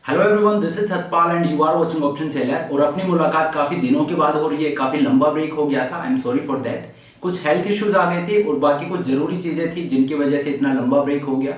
Hello everyone, this is Satpal and you are watching Option Seller. और अपनी मुलाकात काफी दिनों के बाद हो रही है। काफी लंबा ब्रेक हो गया था, I am sorry for that. कुछ हेल्थ इश्यूज आ गए थे और बाकी कुछ जरूरी चीजें थी जिनकी वजह से इतना लंबा ब्रेक हो गया।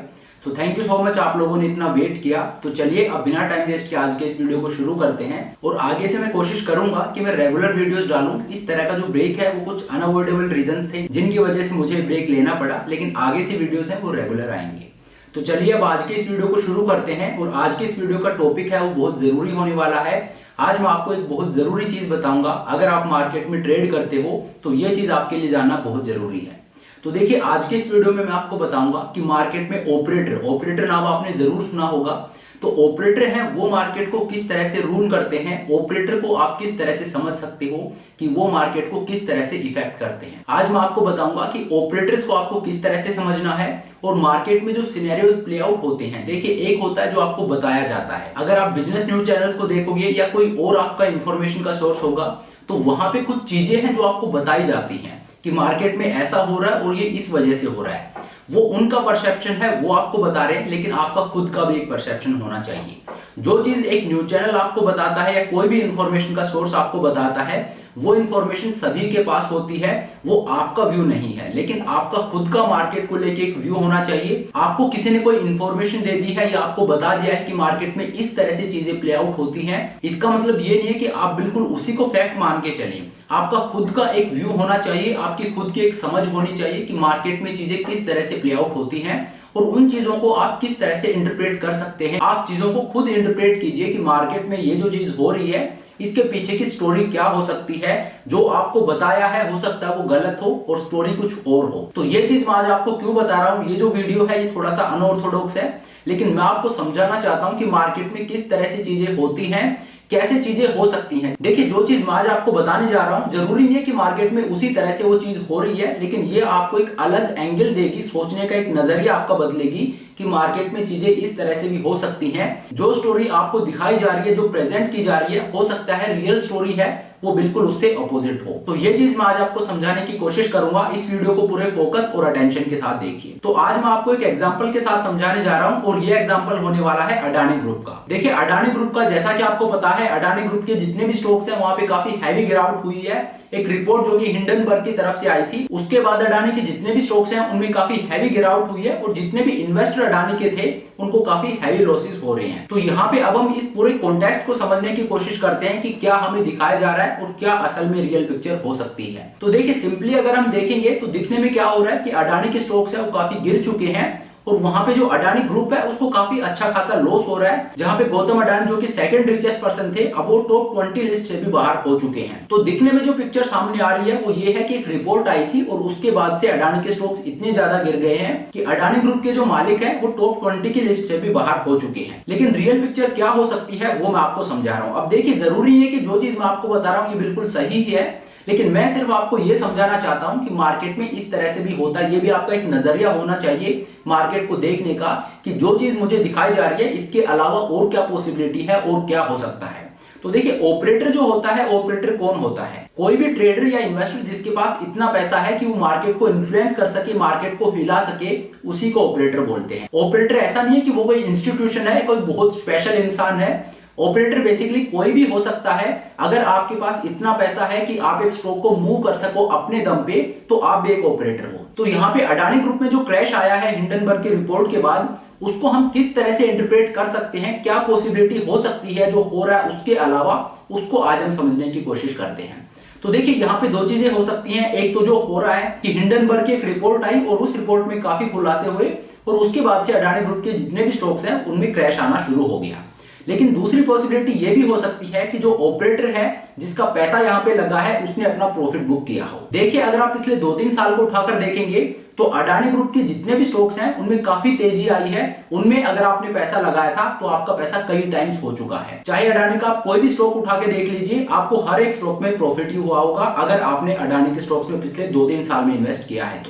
सो थैंक यू सो मच, आप लोगों ने इतना वेट किया। तो चलिए अब बिना टाइम वेस्ट के आज के इस वीडियो को शुरू करते हैं। और आगे से मैं कोशिश करूंगा कि मैं रेगुलर वीडियोस डालूं। इस तरह का जो ब्रेक है वो कुछ अनअवॉइडेबल रीजंस थे जिनकी वजह से मुझे ब्रेक लेना पड़ा, लेकिन आगे से वीडियोस हैं वो रेगुलर आएंगे। तो चलिए अब आज के इस वीडियो को शुरू करते हैं। और आज के इस वीडियो का टॉपिक है वो बहुत जरूरी होने वाला है। आज मैं आपको एक बहुत जरूरी चीज बताऊंगा। अगर आप मार्केट में ट्रेड करते हो तो ये चीज आपके लिए जानना बहुत जरूरी है। तो देखिए आज के इस वीडियो में मैं आपको बताऊंगा कि मार्केट में ऑपरेटर नाम आपने जरूर सुना होगा। तो ऑपरेटर हैं वो मार्केट को किस तरह से रूल करते हैं, ऑपरेटर को आप किस तरह से समझ सकते हो कि वो मार्केट को किस तरह से इफेक्ट करते हैं। आज मैं आपको बताऊंगा कि ऑपरेटर्स को आपको किस तरह से समझना है और मार्केट में जो सिनेरियोज प्ले आउट होते हैं। देखिए एक होता है जो आपको बताया जाता है। अगर आप बिजनेस न्यूज चैनल्स को देखोगे या कोई और आपका इंफॉर्मेशन का सोर्स होगा तो वहां पे कुछ चीजें हैं जो आपको बताई जाती हैं कि मार्केट में ऐसा हो रहा है और ये इस वजह से हो रहा है। वो उनका परसेप्शन है, वो आपको बता रहे हैं, लेकिन आपका खुद का भी एक परसेप्शन होना चाहिए। जो चीज एक न्यूज चैनल आपको बताता है या कोई भी इंफॉर्मेशन का सोर्स आपको बताता है वो इंफॉर्मेशन सभी के पास होती है, वो आपका व्यू नहीं है। लेकिन आपका खुद का मार्केट को लेके एक व्यू होना चाहिए। आपको किसी ने कोई इंफॉर्मेशन दे दी है या आपको बता दिया है कि मार्केट में इस तरह से चीजें प्ले आउट होती हैं, इसका मतलब ये नहीं है कि आप बिल्कुल उसी को फैक्ट मान के चलें। आपका खुद का एक व्यू होना चाहिए, आपकी खुद की एक समझ होनी चाहिए कि मार्केट में चीजें किस तरह से प्ले आउट होती हैं और उन चीजों को आप किस तरह से इंटरप्रेट कर सकते हैं। आप चीजों को खुद इंटरप्रेट कीजिए कि मार्केट में ये जो चीज हो रही है इसके पीछे की स्टोरी क्या हो सकती है। जो आपको बताया है हो सकता है वो गलत हो और स्टोरी कुछ और हो। तो ये चीज मैं आज आपको क्यों बता रहा हूं, ये जो वीडियो है ये थोड़ा सा अनऑर्थोडॉक्स है, लेकिन मैं आपको समझाना चाहता हूं कि मार्केट में किस तरह से चीजें होती हैं, कैसे चीजें हो सकती हैं। देखिए जो चीज मैं आज आपको बताने जा रहा हूं जरूरी नहीं है कि मार्केट में उसी तरह से वो चीज हो रही है, लेकिन ये आपको एक अलग एंगल देगी, सोचने का एक नजरिया आपका बदलेगी कि मार्केट में चीजें इस तरह से भी हो सकती हैं। जो स्टोरी आपको दिखाई जा रही है, जो प्रेजेंट की जा रही है, हो सकता है रियल स्टोरी है वो बिल्कुल उससे अपोजिट हो। तो ये चीज मैं आज आपको समझाने की कोशिश करूंगा। इस वीडियो को पूरे फोकस और अटेंशन के साथ देखिए। तो आज मैं आपको एक एग्जांपल के साथ समझाने जा रहा हूं और ये एग्जांपल होने वाला है अडानी ग्रुप का। देखिए अडानी ग्रुप का जैसा कि आपको पता है, अडानी ग्रुप के जितने भी स्टॉक्स हैं वहां पे काफी हैवी गिरावट हुई है। एक रिपोर्ट जो कि हिंडनबर्ग की तरफ से आई थी, उसके बाद अडानी के जितने भी स्टॉक्स हैं उनमें काफी हैवी गिरावट हुई है और जितने भी इन्वेस्टर अडानी के थे उनको काफी हैवी लॉसेस हो रहे हैं। तो यहाँ पे अब हम इस पूरे कॉन्टेक्स्ट को समझने की कोशिश करते हैं कि क्या हमें दिखाया जा रहा है और क्या असल में रियल पिक्चर हो सकती है। तो देखिए सिंपली अगर हम देखेंगे तो दिखने में क्या हो रहा है कि अडानी के स्टॉक्स है वो काफी गिर चुके हैं और वहां पे जो अडानी ग्रुप है उसको काफी अच्छा खासा लॉस हो रहा है। जहां पे गौतम अडानी जो कि सेकंड रिचेस्ट पर्सन थे अब वो टॉप 20 लिस्ट से भी बाहर हो चुके हैं। तो दिखने में जो पिक्चर सामने आ रही है वो ये है कि एक रिपोर्ट आई थी और उसके बाद से अडानी के स्टॉक्स इतने ज्यादा गिर गए हैं कि अडानी ग्रुप के जो मालिक है वो टॉप 20 की लिस्ट से भी बाहर हो चुके हैं। लेकिन रियल पिक्चर क्या हो सकती है वो मैं आपको समझा रहा हूं। अब देखिए जरूरी है कि जो चीज मैं आपको बता रहा हूं ये बिल्कुल सही ही है, लेकिन मैं सिर्फ आपको यह समझाना चाहता हूं कि मार्केट में इस तरह से भी होता है। ये भी आपका एक नजरिया होना चाहिए मार्केट को देखने का कि जो चीज मुझे दिखाई जा रही है इसके अलावा और क्या पॉसिबिलिटी है और क्या हो सकता है। तो देखिए ऑपरेटर जो होता है, ऑपरेटर कौन होता है? कोई भी ट्रेडर या इन्वेस्टर जिसके पास इतना पैसा है कि वो मार्केट को इन्फ्लुएंस कर सके, मार्केट को हिला सके, उसी को ऑपरेटर बोलते हैं। ऑपरेटर ऐसा नहीं है कि वो कोई इंस्टीट्यूशन है, कोई बहुत स्पेशल इंसान है। ऑपरेटर बेसिकली कोई भी हो सकता है। अगर आपके पास इतना पैसा है कि आप एक स्टॉक को मूव कर सको अपने दम पे तो आप भी एक ऑपरेटर हो। तो यहाँ पे अडानी ग्रुप में जो क्रैश आया है हिंडनबर्ग की रिपोर्ट के बाद, उसको हम किस तरह से इंटरप्रेट कर सकते हैं, क्या पॉसिबिलिटी हो सकती है जो हो रहा है उसके अलावा, उसको आज हम समझने की कोशिश करते हैं। तो देखिए यहाँ पे दो चीजें हो सकती हैं। एक तो जो हो रहा है कि हिंडनबर्ग की एक रिपोर्ट आई और उस रिपोर्ट में काफी खुलासे हुए और उसके बाद से अडानी ग्रुप के जितने भी स्टॉक्स हैं उनमें क्रैश आना शुरू हो गया। लेकिन दूसरी पॉसिबिलिटी ये भी हो सकती है कि जो ऑपरेटर है जिसका पैसा यहाँ पे लगा है उसने अपना प्रॉफिट बुक किया हो। देखिए अगर आप पिछले 2-3 साल को उठाकर देखेंगे तो अडानी ग्रुप के जितने भी स्टॉक्स हैं उनमें काफी तेजी आई है। उनमें अगर आपने पैसा लगाया था तो आपका पैसा कई टाइम्स हो चुका है। चाहे अडानी का आप कोई भी स्टॉक उठा के देख लीजिए, आपको हर एक स्टॉक में प्रॉफिट ही हुआ होगा अगर आपने अडानी के स्टॉक्स में पिछले 2-3 साल में इन्वेस्ट किया है।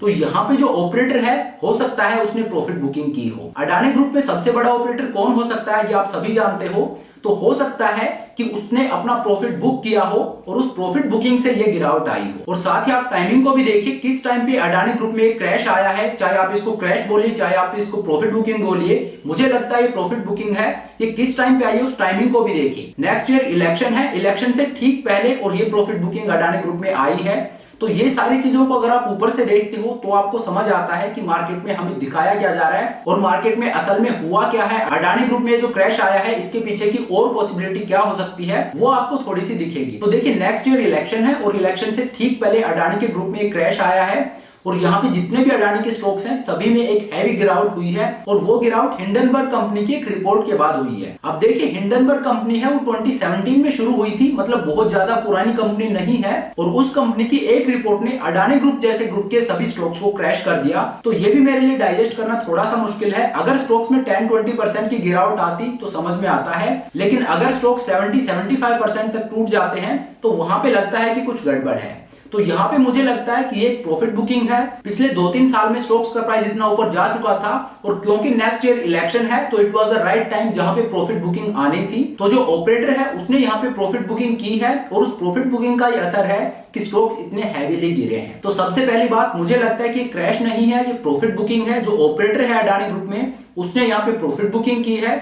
तो यहाँ पे जो ऑपरेटर है हो सकता है उसने प्रॉफिट बुकिंग की हो। अडानी ग्रुप में सबसे बड़ा ऑपरेटर कौन हो सकता है ये आप सभी जानते हो। तो हो सकता है कि उसने अपना प्रॉफिट बुक किया हो और उस प्रॉफिट बुकिंग से ये गिरावट आई हो। और साथ ही आप टाइमिंग को भी देखिए, किस टाइम पे अडानी ग्रुप में एक क्रैश आया है। चाहे आप इसको क्रैश बोलिए, चाहे आप इसको प्रॉफिट बुकिंग बोलिए, मुझे लगता है ये प्रॉफिट बुकिंग है। ये किस टाइम पे आई है उस टाइमिंग को भी देखिए। नेक्स्ट ईयर इलेक्शन है, इलेक्शन से ठीक पहले और ये प्रॉफिट बुकिंग अडानी ग्रुप में आई है। तो ये सारी चीजों को अगर आप ऊपर से देखते हो तो आपको समझ आता है कि मार्केट में हमें दिखाया क्या जा रहा है और मार्केट में असल में हुआ क्या है। अडानी ग्रुप में जो क्रैश आया है इसके पीछे की और पॉसिबिलिटी क्या हो सकती है वो आपको थोड़ी सी दिखेगी। तो देखिए नेक्स्ट ईयर इलेक्शन है और इलेक्शन से ठीक पहले अडानी के ग्रुप में एक क्रैश आया है और यहाँ पे जितने भी अडानी के स्टॉक्स हैं सभी में एक हैवी गिरावट हुई है और वो गिरावट हिंडनबर्ग कंपनी की एक रिपोर्ट के बाद हुई है। अब देखिए हिंडनबर्ग कंपनी है वो 2017 में शुरू हुई थी, मतलब बहुत ज्यादा पुरानी कंपनी नहीं है और उस कंपनी की एक रिपोर्ट ने अडानी ग्रुप जैसे ग्रुप के सभी स्टॉक्स को क्रैश कर दिया। तो ये भी मेरे लिए डाइजेस्ट करना थोड़ा सा मुश्किल है। अगर स्टॉक्स में 10-20% की गिरावट आती तो समझ में आता है, लेकिन अगर स्टॉक 70-75% तक टूट जाते हैं तो वहां पे लगता है कि कुछ गड़बड़ है। तो यहाँ पे मुझे लगता है कि एक प्रॉफिट बुकिंग है। पिछले 2-3 साल में स्टॉक्स का प्राइस इतना ऊपर जा चुका था और क्योंकि नेक्स्ट ईयर इलेक्शन है तो it was the right time जहां पे प्रॉफिट बुकिंग आनी थी। तो जो ऑपरेटर है उसने यहाँ पे प्रॉफिट बुकिंग की है और उस प्रॉफिट बुकिंग का ये असर है कि स्टॉक्स इतने हैवीली गिरे हैं। तो सबसे पहली बात मुझे लगता है कि क्रैश नहीं है, ये प्रॉफिट बुकिंग है। जो ऑपरेटर है अडानी ग्रुप में उसने यहाँ पे प्रॉफिट बुकिंग की है।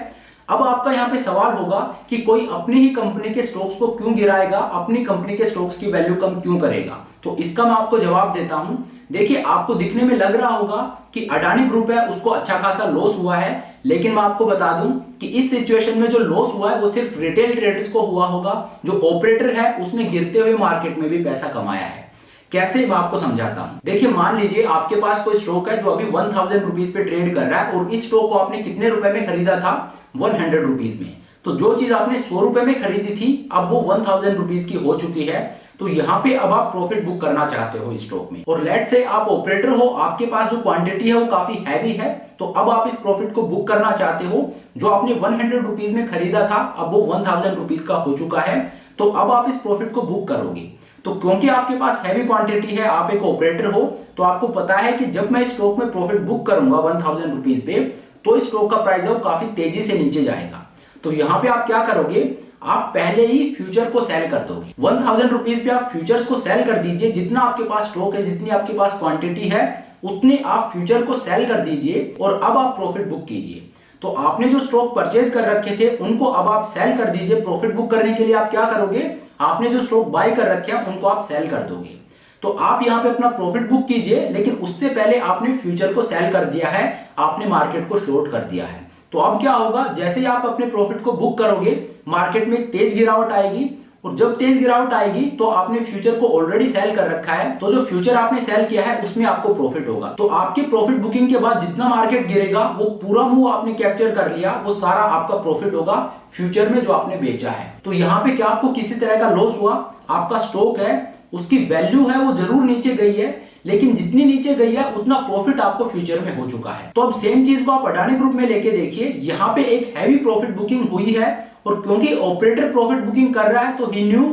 अब आपका यहाँ पे सवाल होगा कि कोई अपनी ही कंपनी के स्टॉक्स को क्यों गिराएगा, अपनी कंपनी के स्टॉक्स की वैल्यू कम क्यों करेगा। तो इसका मैं आपको जवाब देता हूं। देखिए आपको दिखने में लग रहा होगा कि अडानी ग्रुप है उसको अच्छा खासा लॉस हुआ है, लेकिन मैं आपको बता दूं कि इस सिचुएशन में जो लॉस हुआ है वो सिर्फ रिटेल ट्रेडर्स को हुआ होगा। जो ऑपरेटर है उसने गिरते हुए मार्केट में भी पैसा कमाया है। कैसे, मैं आपको समझाता हूं। देखिए मान लीजिए आपके पास कोई स्टॉक है जो अभी 1000 रुपीज पे ट्रेड कर रहा है और इस स्टॉक को आपने कितने रुपए में खरीदा था, 100 रुपीज में। तो जो चीज आपने 100 रुपए में खरीदी थी अब वो 1000 रुपीज की हो चुकी है। तो यहाँ पे अब आप प्रॉफिट बुक करना चाहते हो इस स्टॉक में और लेट से आप ऑपरेटर हो, आपके पास जो क्वांटिटी है वो काफी हैवी है, तो अब आप इस प्रॉफिट को बुक करना चाहते हो। जो आपने 100 रुपीज में खरीदा था अब वो 1000 रुपीज का हो चुका है, तो अब आप इस प्रॉफिट को बुक करोगे। तो क्योंकि आपके पास हैवी क्वांटिटी है, आप एक ऑपरेटर हो, तो आपको पता है कि जब मैं इस स्टॉक में प्रॉफिट बुक करूंगा 1000 रुपीज पे तो इस स्टॉक का प्राइस है वो काफी तेजी से नीचे जाएगा। तो यहाँ पे आप क्या करोगे, आप पहले ही फ्यूचर को सेल कर दोगे। 1000 रुपीज पे आप फ्यूचर्स को सेल कर दीजिए। जितना आपके पास स्टॉक है, जितनी आपके पास क्वांटिटी है उतने आप फ्यूचर को सेल कर दीजिए और अब आप प्रॉफिट बुक कीजिए। तो आपने जो स्टॉक परचेज कर रखे थे उनको अब आप सेल कर दीजिए। प्रॉफिट बुक करने के लिए आप क्या करोगे, आपने जो स्टॉक बाय कर रखे हैं उनको आप सेल कर दोगे। तो आप यहाँ पे अपना प्रॉफिट बुक कीजिए, लेकिन उससे पहले आपने फ्यूचर को सेल कर दिया है, आपने मार्केट को शॉर्ट कर दिया है। तो अब क्या होगा, जैसे ही आप अपने प्रॉफिट को बुक करोगे मार्केट में एक तेज गिरावट आएगी और जब तेज गिरावट आएगी तो आपने फ्यूचर को ऑलरेडी सेल कर रखा है, तो जो फ्यूचर आपने सेल किया है उसमें आपको प्रॉफिट होगा। तो आपके प्रॉफिट बुकिंग के बाद जितना मार्केट गिरेगा वो पूरा मूव आपने कैप्चर कर लिया, वो सारा आपका प्रॉफिट होगा फ्यूचर में जो आपने बेचा है। तो यहाँ पे क्या आपको किसी तरह का लॉस हुआ, आपका स्टॉक है उसकी वैल्यू है वो जरूर नीचे गई है, लेकिन जितनी नीचे गई है उतना प्रॉफिट आपको फ्यूचर में हो चुका है। तो अब सेम चीज को आप अडानी ग्रुप में लेके देखिए, यहाँ पे एक हैवी प्रॉफिट बुकिंग हुई है और क्योंकि ऑपरेटर प्रॉफिट बुकिंग कर रहा है तो ही न्यू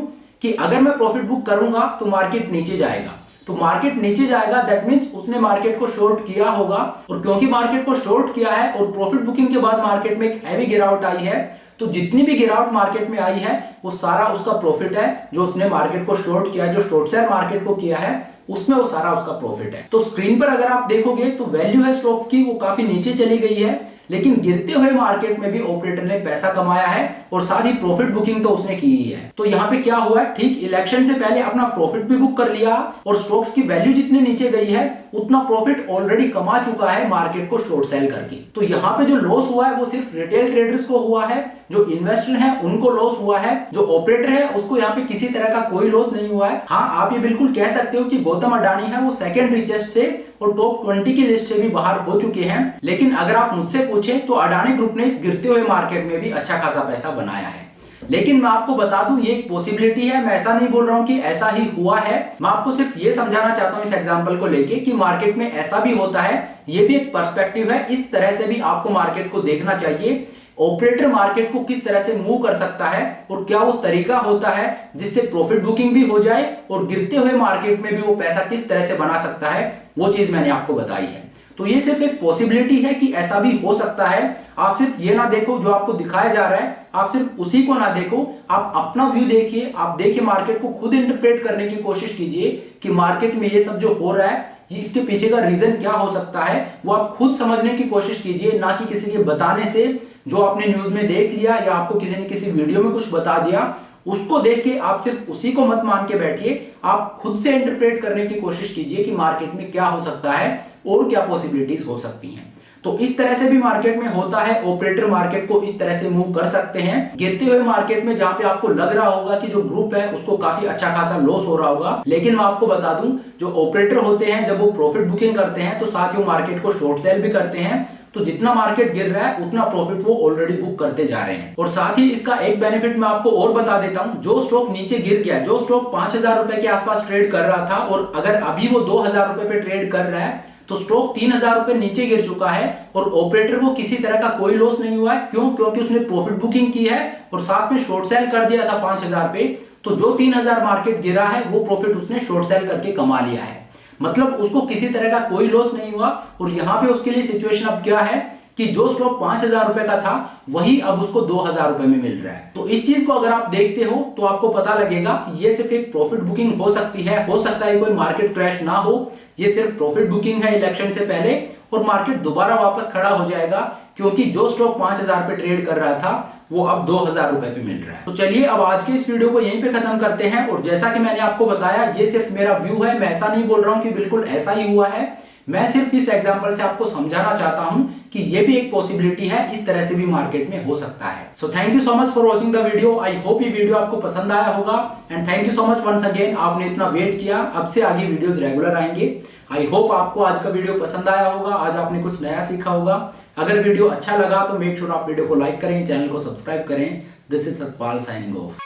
कि अगर मैं प्रॉफिट बुक करूंगा तो मार्केट नीचे जाएगा। तो मार्केट नीचे जाएगा दैट मींस उसने मार्केट को शॉर्ट किया होगा और क्योंकि मार्केट को शॉर्ट किया है और प्रॉफिट बुकिंग के बाद मार्केट में एक हैवी गिरावट आई है, तो जितनी भी गिरावट मार्केट में आई है वो सारा उसका प्रॉफिट है। जो उसने मार्केट को शॉर्ट किया, जो शॉर्ट सेल मार्केट को किया है उसमें वो सारा उसका प्रॉफिट है। तो स्क्रीन पर अगर आप देखोगे तो वैल्यू है स्टॉक्स की वो काफी नीचे चली गई है, लेकिन गिरते हुए मार्केट में भी ऑपरेटर ने पैसा कमाया है और साथ ही प्रॉफिट बुकिंग तो उसने की ही है। तो यहाँ पे क्या हुआ है, ठीक इलेक्शन से पहले अपना प्रॉफिट भी बुक कर लिया और स्टॉक्स की वैल्यू जितनी नीचे गई है उतना प्रॉफिट ऑलरेडी कमा चुका है मार्केट को शॉर्ट सेल करके। तो यहाँ पे जो लॉस हुआ है वो सिर्फ रिटेल ट्रेडर्स को हुआ है, जो इन्वेस्टर है उनको लॉस हुआ है, जो ऑपरेटर है उसको यहाँ पे किसी तरह का कोई लॉस नहीं हुआ है। हाँ आप ये बिल्कुल कह सकते हो कि गौतम अडानी है वो सेकंड रिचेस्ट से और टॉप 20 की लिस्ट से भी बाहर हो चुके हैं, लेकिन अगर आप मुझसे पूछें तो अडानी ग्रुप ने इस गिरते हुए मार्केट में भी अच्छा खासा पैसा बनाया है। लेकिन मैं आपको बता दूं ये एक पॉसिबिलिटी है, मैं ऐसा नहीं बोल रहा हूं कि ऐसा ही हुआ है। मैं आपको सिर्फ ये समझाना चाहता हूं इस एग्जांपल को लेके कि मार्केट में ऐसा भी होता है, ये भी एक पर्सपेक्टिव है। इस तरह से भी आपको मार्केट को देखना चाहिए। ऑपरेटर मार्केट को किस तरह से मूव कर सकता है और क्या वो तरीका होता है जिससे प्रॉफिट बुकिंग भी हो जाए और गिरते हुए मार्केट में भी वो पैसा किस तरह से बना सकता है, वो चीज मैंने आपको बताई है। तो ये सिर्फ एक पॉसिबिलिटी है कि ऐसा भी हो सकता है। आप सिर्फ ये ना देखो जो आपको दिखाया जा रहा है, आप सिर्फ उसी को ना देखो, आप अपना व्यू देखिए, आप देखिए मार्केट को खुद इंटरप्रेट करने की कोशिश कीजिए कि मार्केट में ये सब जो हो रहा है ये इसके पीछे का रीजन क्या हो सकता है, वो आप खुद समझने की कोशिश कीजिए, ना कि किसी के बताने से। जो आपने न्यूज में देख लिया या आपको किसी ने किसी वीडियो में कुछ बता दिया, उसको देख के आप सिर्फ उसी को मत मान के बैठिए, आप खुद से इंटरप्रेट करने की कोशिश कीजिए कि मार्केट में क्या हो सकता है और क्या पॉसिबिलिटीज हो सकती हैं। तो इस तरह से भी मार्केट में होता है, ऑपरेटर मार्केट को इस तरह से मूव कर सकते हैं। गिरते हुए मार्केट में जहां पे आपको लग रहा होगा कि जो ग्रुप है उसको काफी अच्छा खासा लॉस हो रहा होगा, लेकिन मैं आपको बता दूं जो ऑपरेटर होते हैं जब वो प्रॉफिट बुकिंग करते हैं तो साथ ही वो मार्केट को शॉर्ट सेल भी करते हैं। तो जितना मार्केट गिर रहा है उतना प्रॉफिट वो ऑलरेडी बुक करते जा रहे हैं। और साथ ही इसका एक बेनिफिट मैं आपको और बता देता हूं, जो स्टॉक नीचे गिर गया, जो स्टॉक 5,000 रुपए के आसपास ट्रेड कर रहा था और अगर अभी वो 2,000 रुपए पे ट्रेड कर रहा है तो स्टॉक 3,000 रुपए नीचे गिर चुका है और ऑपरेटर को किसी तरह का कोई लॉस नहीं हुआ है। क्यों? क्योंकि उसने प्रॉफिट बुकिंग की है और साथ में शॉर्ट सेल कर दिया था 5,000 पे। तो जो 3,000 मार्केट गिरा है वो प्रॉफिट उसने शॉर्ट सेल करके कमा लिया है, मतलब उसको किसी तरह का कोई लॉस नहीं हुआ। और यहाँ पे उसके लिए सिचुएशन अब क्या है कि जो स्टॉक 5,000 रुपए का था वही अब उसको 2,000 रुपए में मिल रहा है। तो इस चीज को अगर आप देखते हो तो आपको पता लगेगा कि ये सिर्फ एक प्रॉफिट बुकिंग हो सकती है, हो सकता है कोई मार्केट क्रैश ना हो, ये सिर्फ प्रॉफिट बुकिंग है इलेक्शन से पहले, और मार्केट दोबारा वापस खड़ा हो जाएगा क्योंकि जो स्टॉक 5,000 पे ट्रेड कर रहा था वो अब 2,000 रुपए पे मिल रहा है। तो चलिए अब आज के इस वीडियो को यहीं पे खत्म करते हैं। और जैसा कि मैंने आपको बताया ये सिर्फ मेरा व्यू है, मैं ऐसा नहीं बोल रहा हूं कि बिल्कुल ऐसा ही हुआ है, मैं सिर्फ इस एग्जांपल से आपको समझाना चाहता हूं कि ये भी एक पॉसिबिलिटी है, इस तरह से भी मार्केट में हो सकता है। So thank you so much for watching the video. I hope ये वीडियो आपको पसंद आया होगा and thank you so much once again, आपने इतना वेट किया। अब से आगे वीडियोस रेगुलर आएंगे। आई होप आपको आज का वीडियो पसंद आया होगा, आज आपने कुछ नया सीखा होगा। अगर वीडियो अच्छा लगा तो मेक श्योर आप वीडियो को लाइक करें, चैनल को सब्सक्राइब करें। This is Satpal signing off.